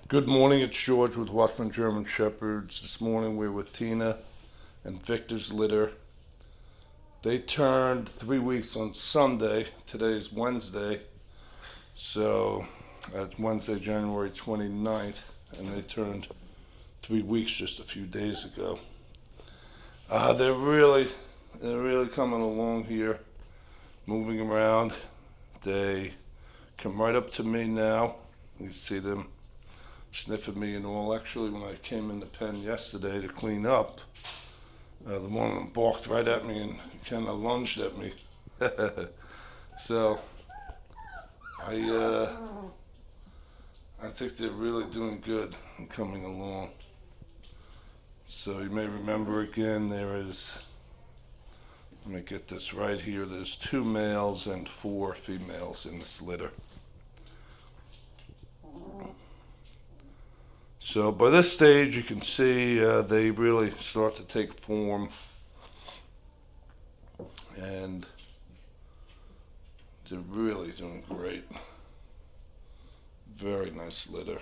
Good morning, it's George with Watchman German Shepherds. This morning we're with Tina and Victor's litter. They turned 3 weeks on Sunday. Today's Wednesday, so that's Wednesday, January 29th, and they turned 3 weeks just a few days ago. They're really coming along here, moving around. They come right up to me now. You see them sniffing me and all. Actually, when I came in the pen yesterday to clean up, the one of them barked right at me and kind of lunged at me. So I think they're really doing good and coming along. So you may remember again, let me get this right here, there's 2 males and 4 females in this litter. So by this stage you can see they really start to take form, and they're really doing great. Very nice litter.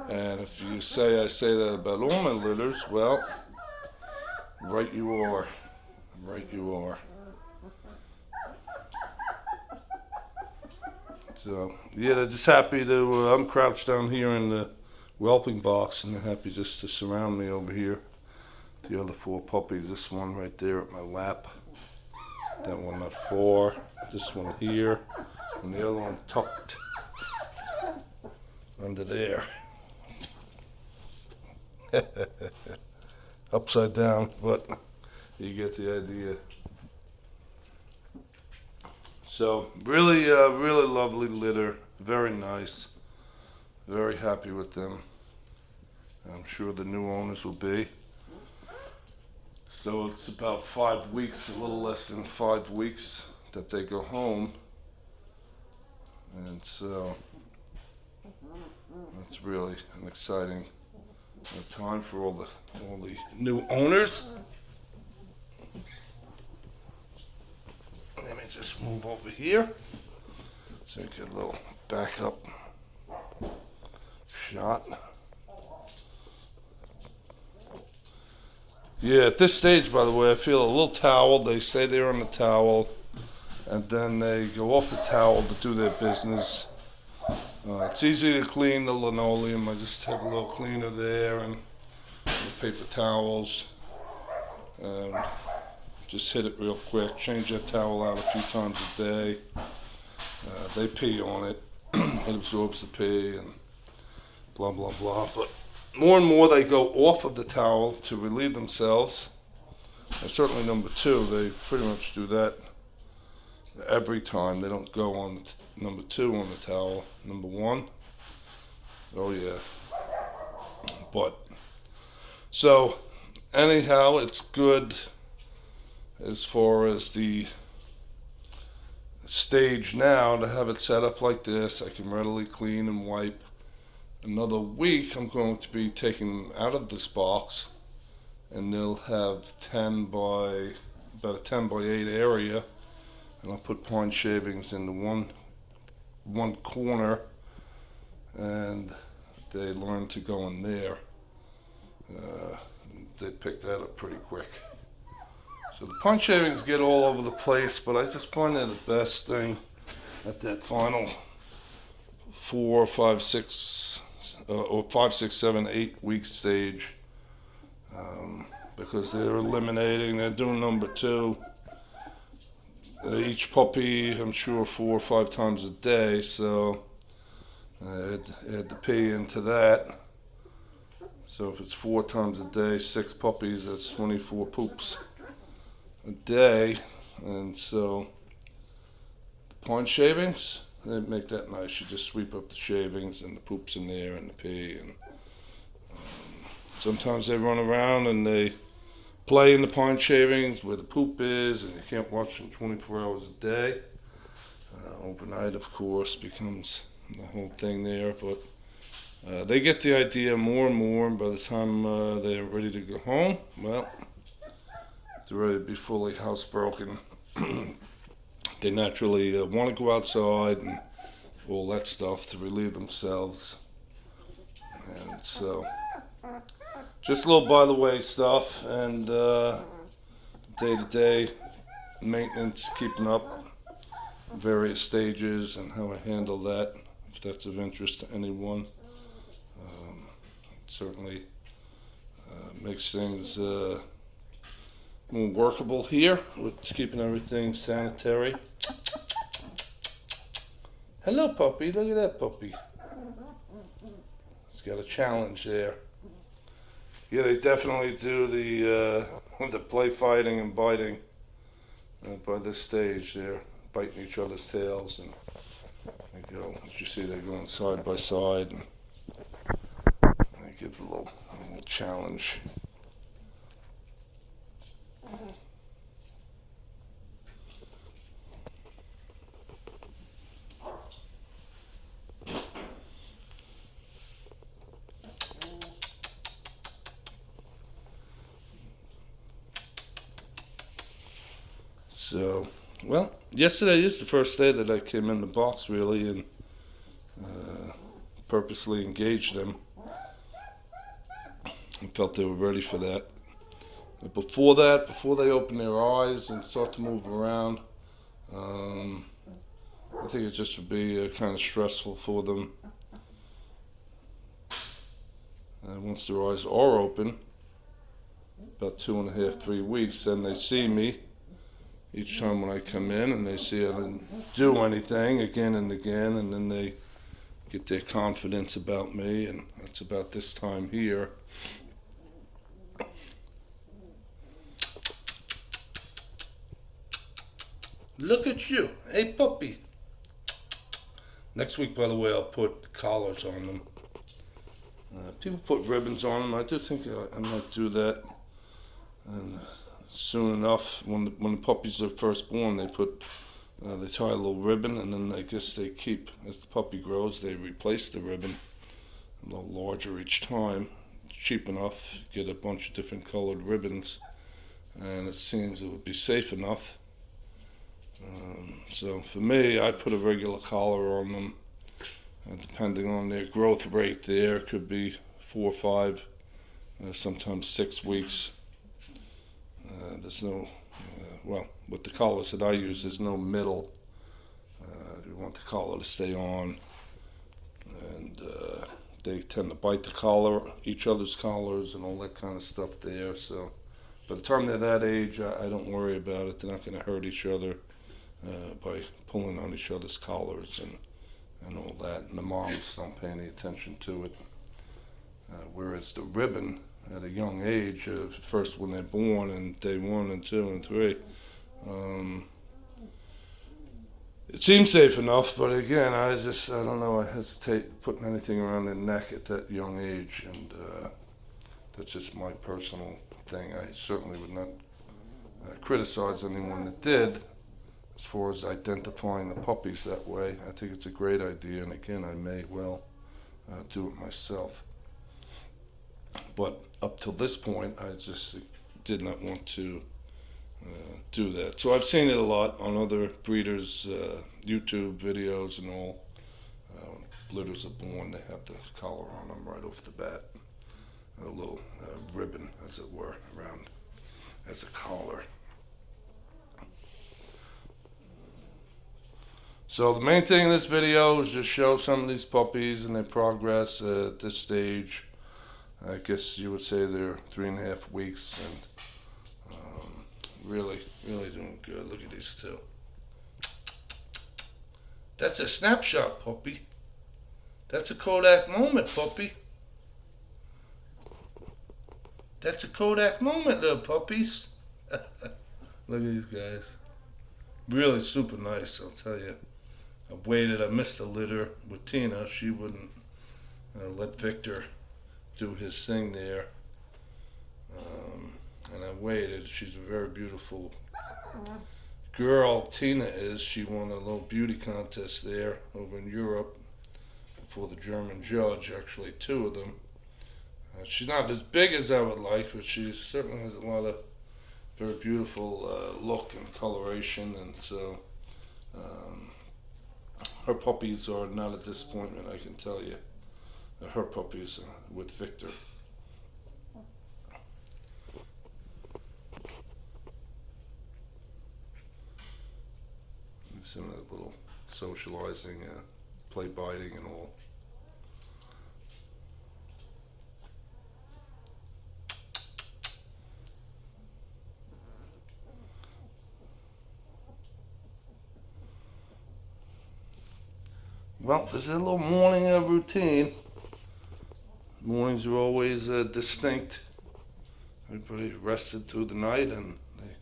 And if you say I say that about all my litters, well, right you are. Right you are. So, yeah, they're just happy to, I'm crouched down here in the whelping box, and they're happy just to surround me over here. The other 4 puppies, this one right there at my lap, that one not far, this one here, and the other one tucked under there. Upside down, but you get the idea. So really lovely litter, very nice, very happy with them. I'm sure the new owners will be. So it's about 5 weeks, a little less than 5 weeks that they go home, and so that's really an exciting time for all the new owners. Let me just move over here so you get a little backup shot. Yeah, at this stage, by the way, I feel a little towel. They stay there on the towel, and then they go off the towel to do their business. It's easy to clean the linoleum. I just have a little cleaner there and the paper towels, and just hit it real quick. Change that towel out a few times a day. They pee on it. It absorbs the pee and blah, blah, blah. But more and more they go off of the towel to relieve themselves. And certainly number 2, they pretty much do that every time. They don't go on number 2 on the towel. Number 1, oh yeah. But, so, anyhow, it's good. As far as the stage now, to have it set up like this, I can readily clean and wipe. Another week, I'm going to be taking them out of this box, and they'll have about a 10 by 8 area, and I'll put pine shavings in the one corner, and they learn to go in there. They pick that up pretty quick. So the pine shavings get all over the place, but I just find they're the best thing at that final 4, 5, 6, or 5, 6, 7, 8 week stage, because they're eliminating. They're doing number 2. Each puppy, I'm sure, 4 or 5 times a day, so I had to pay into that. So if it's 4 times a day, 6 puppies, that's 24 poops a day. And so the pine shavings, they make that nice. You just sweep up the shavings and the poops in there and the pee, and sometimes they run around and they play in the pine shavings where the poop is, and you can't watch them 24 hours a day. Overnight, of course, becomes the whole thing there, but they get the idea more and more, and by the time they're ready to go home, well, they're ready to be fully housebroken. They naturally want to go outside and all that stuff to relieve themselves. And so, just a little by the way stuff, and day-to-day maintenance, keeping up various stages and how I handle that, if that's of interest to anyone. Certainly makes things more workable here with keeping everything sanitary. Hello, puppy. Look at that puppy. He's got a challenge there. Yeah, they definitely do the play fighting and biting. By this stage, they're biting each other's tails, and they go. As you see, they're going side by side, and they give a little challenge. So, well, yesterday is the first day that I came in the box really and purposely engaged them. I felt they were ready for that. But before they open their eyes and start to move around, I think it just would be kind of stressful for them. Once their eyes are open, about 2.5, 3 weeks, then they see me each time when I come in, and they see I didn't do anything again and again, and then they get their confidence about me, and that's about this time here. Look at you. Hey, puppy. Next week, by the way, I'll put collars on them. People put ribbons on them. I do think I might do that. And soon enough, when the puppies are first born, they tie a little ribbon, and then I guess they keep, as the puppy grows, they replace the ribbon a little larger each time. It's cheap enough. Get a bunch of different colored ribbons, and it seems it would be safe enough. So for me, I put a regular collar on them, depending on their growth rate. There could be 4 or 5, sometimes 6 weeks. There's no, with the collars that I use, there's no middle. You want the collar to stay on, and they tend to bite the collar, each other's collars, and all that kind of stuff there. So by the time they're that age, I don't worry about it. They're not going to hurt each other by pulling on each other's collars and all that. And the moms don't pay any attention to it. Whereas the ribbon, at a young age, first when they're born, and day 1 and 2 and 3, it seems safe enough, but again, I don't know, I hesitate putting anything around their neck at that young age, and that's just my personal thing. I certainly would not criticize anyone that did, as far as identifying the puppies that way. I think it's a great idea, and again, I may well do it myself. But up till this point, I just did not want to do that. So I've seen it a lot on other breeders' YouTube videos and all. When litters are born, they have the collar on them right off the bat. A little ribbon, as it were, around as a collar. So the main thing in this video is just show some of these puppies and their progress at this stage. I guess you would say they're 3.5 weeks, and really doing good. Look at these two. That's a snapshot, puppy. That's a Kodak moment, puppy. That's a Kodak moment, little puppies. Look at these guys. Really super nice, I'll tell you. I missed a litter with Tina. She wouldn't let Victor do his thing there. And I waited. She's a very beautiful girl. Tina is. She won a little beauty contest there over in Europe before the German judge, actually 2 of them. She's not as big as I would like, but she certainly has a lot of very beautiful look and coloration, and so her puppies are not a disappointment, I can tell you. Her puppies with Victor. Some of that little socializing, play biting and all. Well, there's a little morning routine. Mornings are always distinct. Everybody rested through the night and they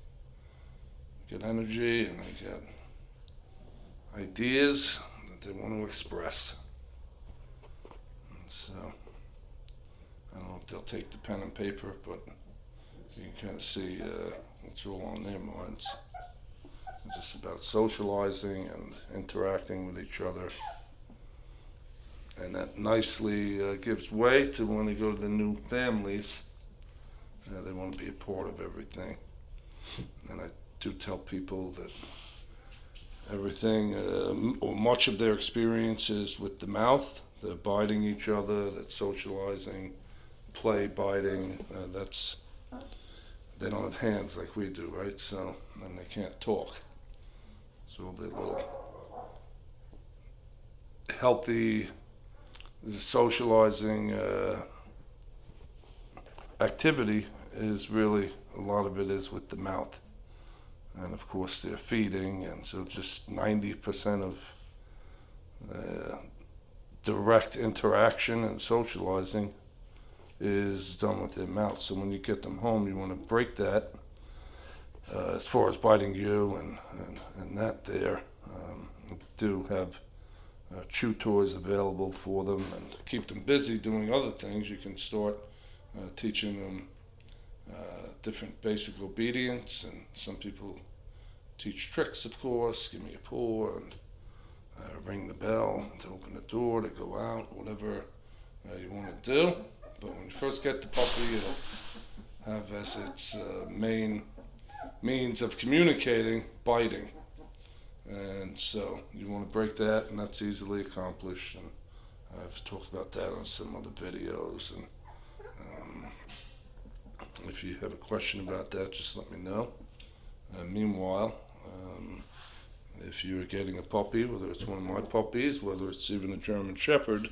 get energy and they get ideas that they want to express. And so, I don't know if they'll take the pen and paper, but you can kind of see what's all on their minds. It's just about socializing and interacting with each other. And that nicely gives way to when they go to the new families. They want to be a part of everything. And I do tell people that everything, or much of their experience is with the mouth. They're biting each other, that's socializing, play biting. They don't have hands like we do, right? So, and they can't talk. So the little healthy socializing activity is really, a lot of it is with the mouth. And of course they're feeding, and so just 90% of direct interaction and socializing is done with their mouth. So when you get them home, you want to break that as far as biting you and that there. Do have chew toys available for them and keep them busy doing other things. You can start teaching them different basic obedience, and some people teach tricks, of course. Give me a paw and ring the bell to open the door to go out, whatever you want to do. But when you first get the puppy, it'll have as its main means of communicating biting. And so you want to break that, and that's easily accomplished. And I've talked about that on some other videos. And if you have a question about that, just let me know. Meanwhile, if you're getting a puppy, whether it's one of my puppies, whether it's even a German Shepherd,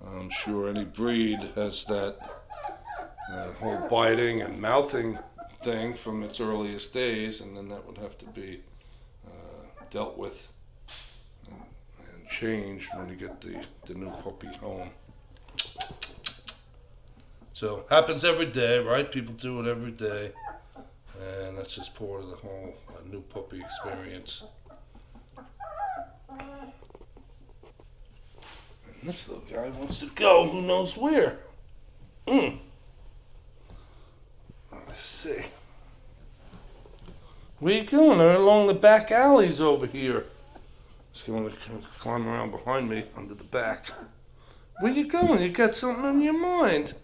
I'm sure any breed has that whole biting and mouthing thing from its earliest days, and then that would have to be dealt with and changed when you get the new puppy home. So happens every day, right? People do it every day, and that's just part of the whole new puppy experience. And this little guy wants to go, who knows where? Let's see. Where you going? They're along the back alleys over here. He's going to climb around behind me under the back. Where you going? You got something on your mind?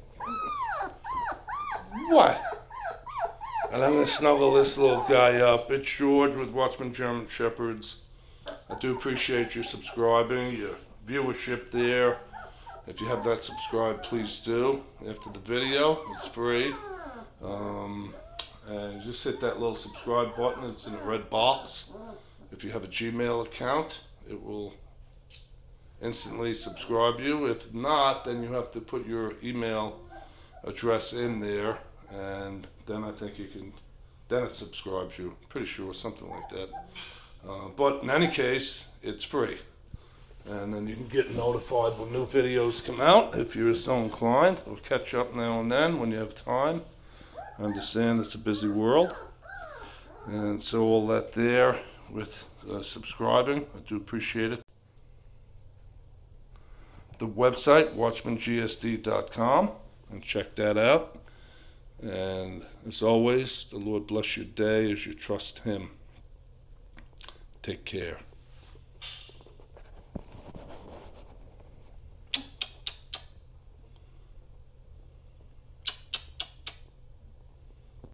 What? And I'm going to snuggle this little guy up. It's George with Watchman German Shepherds. I do appreciate you subscribing, your viewership there. If you have not subscribed, please do. After the video, it's free. And just hit that little subscribe button. It's in a red box. If you have a Gmail account, it will instantly subscribe you. If not, then you have to put your email address in there, and then I think you can, then it subscribes you. Pretty sure, something like that. But in any case, it's free. And then you can get notified when new videos come out if you're so inclined, or catch up now and then when you have time. I understand it's a busy world. And so all that there with subscribing, I do appreciate it. The website, watchmangsd.com, and check that out. And as always, the Lord bless your day as you trust Him. Take care.